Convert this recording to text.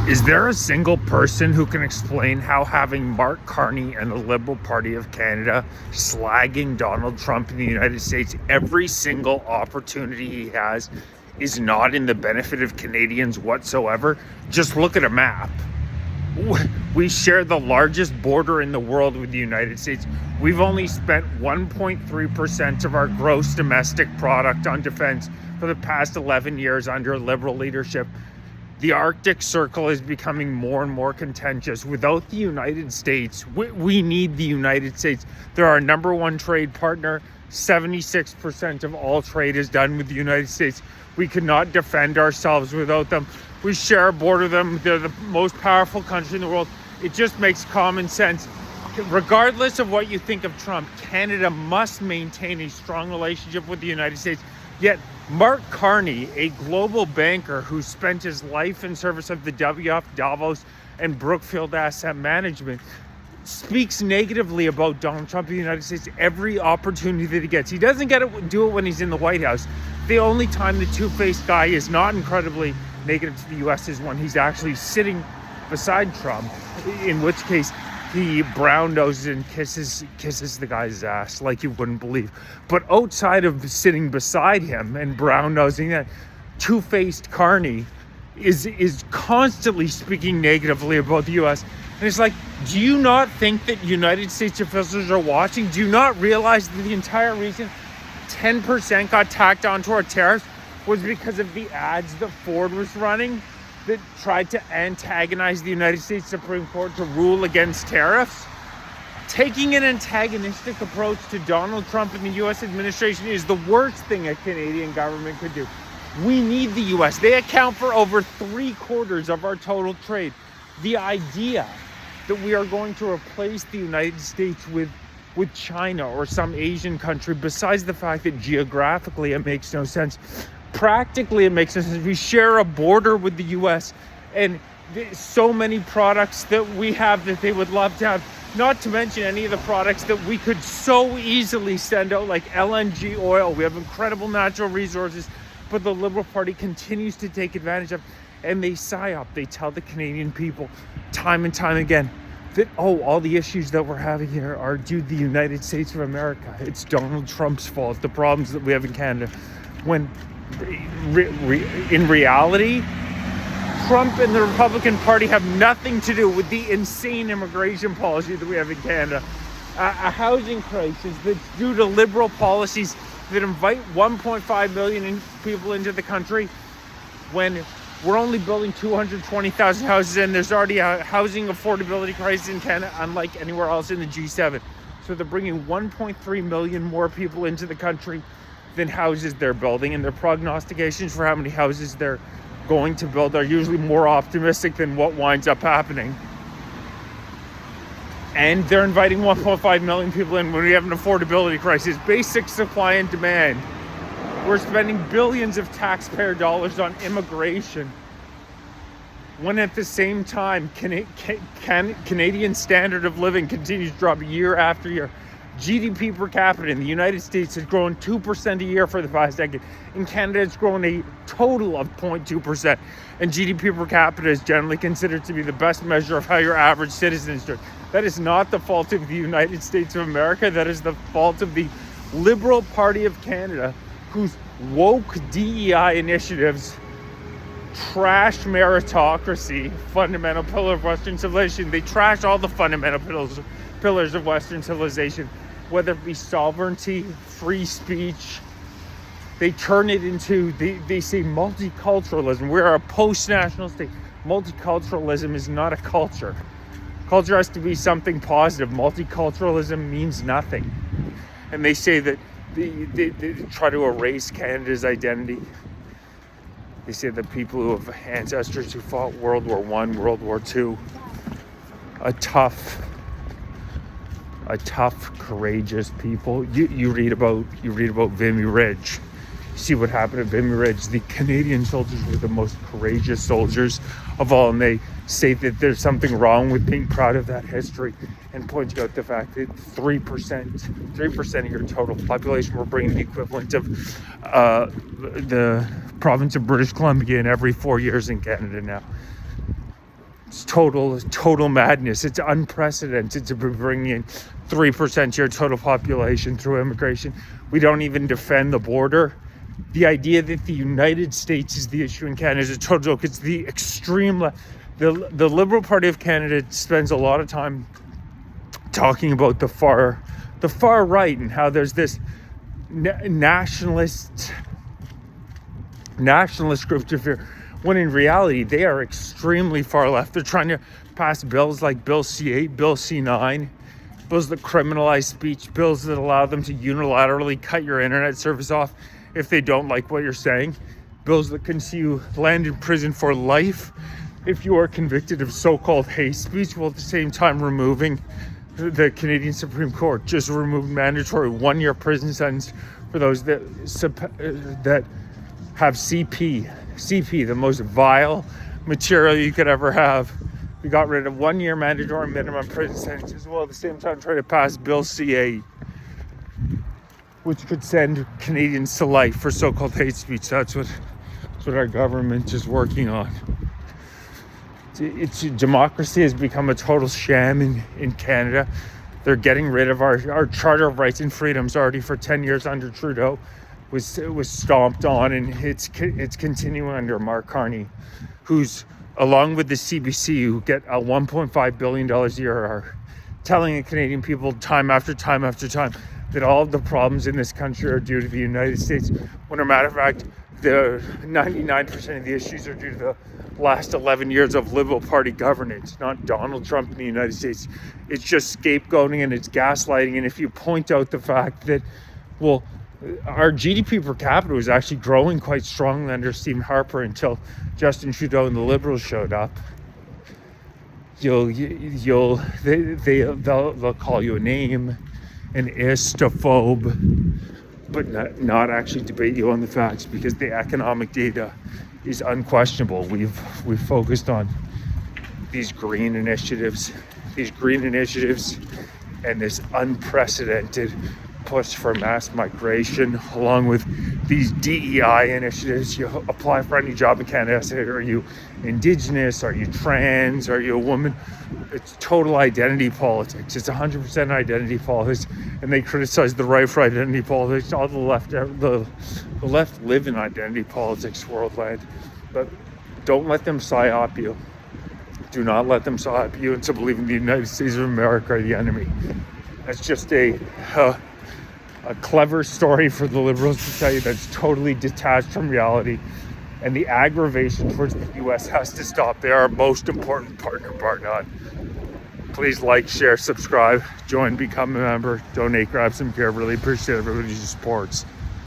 Is there a single person who can explain how having Mark Carney and the Liberal Party of Canada slagging Donald Trump in the United States every single opportunity he has is not in the benefit of Canadians whatsoever? Just look at a map. We share the largest border in the world with the United States. We've only spent 1.3% of our gross domestic product on defense for the past 11 years under Liberal leadership. The Arctic Circle is becoming more and more contentious. Without the United States, we need the United States. They're our number one trade partner. 76% of all trade is done with the United States. We could not defend ourselves without them. We share a border with them. They're the most powerful country in the world. It just makes common sense. Regardless of what you think of Trump, Canada must maintain a strong relationship with the United States. Yet Mark Carney, a global banker who spent his life in service of the WF, Davos, and Brookfield Asset Management, speaks negatively about Donald Trump in the United States every opportunity that he gets. He doesn't do it when he's in the White House. The only time the two-faced guy is not incredibly negative to the U.S. is when he's actually sitting beside Trump, in which case he brown noses and kisses the guy's ass like you wouldn't believe. But outside of sitting beside him and brown nosing, that two-faced Carney is constantly speaking negatively about the U.S. And it's like, do you not think that United States officials are watching? Do you not realize that the entire reason 10% got tacked onto our tariffs was because of the ads that Ford was running that tried to antagonize the United States Supreme Court to rule against tariffs? Taking an antagonistic approach to Donald Trump and the U.S. administration is the worst thing a Canadian government could do. We need the U.S. They account for over 3/4 of our total trade. The idea that we are going to replace the United States with China or some Asian country, besides the fact that geographically it makes no sense, practically it makes no sense. We share a border with the U.S. and so many products that we have that they would love to have, not to mention any of the products that we could so easily send out, like LNG oil. We have incredible natural resources, but the Liberal Party continues to take advantage of, and they psyop. They tell the Canadian people time and time again that, all the issues that we're having here are due to the United States of America. It's Donald Trump's fault, the problems that we have in Canada. When in reality, Trump and the Republican Party have nothing to do with the insane immigration policy that we have in Canada. A housing crisis that's due to Liberal policies that invite 1.5 million people into the country when we're only building 220,000 houses, and there's already a housing affordability crisis in Canada unlike anywhere else in the G7. So they're bringing 1.3 million more people into the country than houses they're building, and their prognostications for how many houses they're going to build are usually more optimistic than what winds up happening. And they're inviting 1.5 million people in when we have an affordability crisis. Basic supply and demand. We're spending billions of taxpayer dollars on immigration, when at the same time Canadian standard of living continues to drop year after year. GDP per capita in the United States has grown 2% a year for the past decade. In Canada, it's grown a total of 0.2%. And GDP per capita is generally considered to be the best measure of how your average citizen is doing. That is not the fault of the United States of America. That is the fault of the Liberal Party of Canada, whose woke DEI initiatives trash meritocracy, fundamental pillar of Western civilization. They trash all the fundamental pillars of Western civilization, whether it be sovereignty, free speech. They turn it into, they say multiculturalism. We're a post-national state. Multiculturalism is not a culture. Culture has to be something positive. Multiculturalism means nothing. And they say that they try to erase Canada's identity. They say that people who have ancestors who fought World War I, World War II, a tough, courageous people. You read about Vimy Ridge. You see what happened at Vimy Ridge. The Canadian soldiers were the most courageous soldiers of all, and they say that there's something wrong with being proud of that history, and pointing out the fact that 3% of your total population were bringing the equivalent of the province of British Columbia in every 4 years in Canada now. It's total madness. It's unprecedented to be bringing in 3% of your total population through immigration. We don't even defend the border. The idea that the United States is the issue in Canada is a total joke. It's the extreme the Liberal Party of Canada spends a lot of time talking about the far right and how there's this nationalist group to fear, when in reality they are extremely far left. They're trying to pass bills like Bill C8, Bill C9, bills that criminalize speech, bills that allow them to unilaterally cut your internet service off if they don't like what you're saying, bills that can see you land in prison for life if you are convicted of so-called hate speech, while at the same time removing the Canadian Supreme Court just removed mandatory 1-year prison sentence for those that have CP, the most vile material you could ever have. We got rid of 1-year mandatory minimum prison sentences, while at the same time trying to pass Bill C8, which could send Canadians to life for so-called hate speech. That's what our government is working on. Democracy has become a total sham in Canada. They're getting rid of our Charter of Rights and Freedoms already for 10 years under Trudeau. Was stomped on, and it's continuing under Mark Carney, who's, along with the CBC, who get a $1.5 billion a year, are telling the Canadian people time after time after time that all of the problems in this country are due to the United States, when, a matter of fact, the 99% of the issues are due to the last 11 years of Liberal Party governance, not Donald Trump in the United States. It's just scapegoating and it's gaslighting. And if you point out the fact that, well, our GDP per capita was actually growing quite strongly under Stephen Harper until Justin Trudeau and the Liberals showed up, they'll call you a name, an istophobe, but not actually debate you on the facts, because the economic data is unquestionable. We've focused on these green initiatives and this unprecedented push for mass migration, along with these DEI initiatives. You apply for any job in Canada, say, are you Indigenous, are you trans, are you a woman? It's total identity politics. It's 100% identity politics, and they criticize the right for identity politics. All the left live in identity politics, worldwide. But don't let them psyop you. Do not let them psyop you into believing the United States of America are the enemy. That's just a clever story for the Liberals to tell you that's totally detached from reality. And the aggravation towards the U.S. has to stop. They are our most important partner, bar none. Please like, share, subscribe, join, become a member, donate, grab some gear. Really appreciate everybody's supports.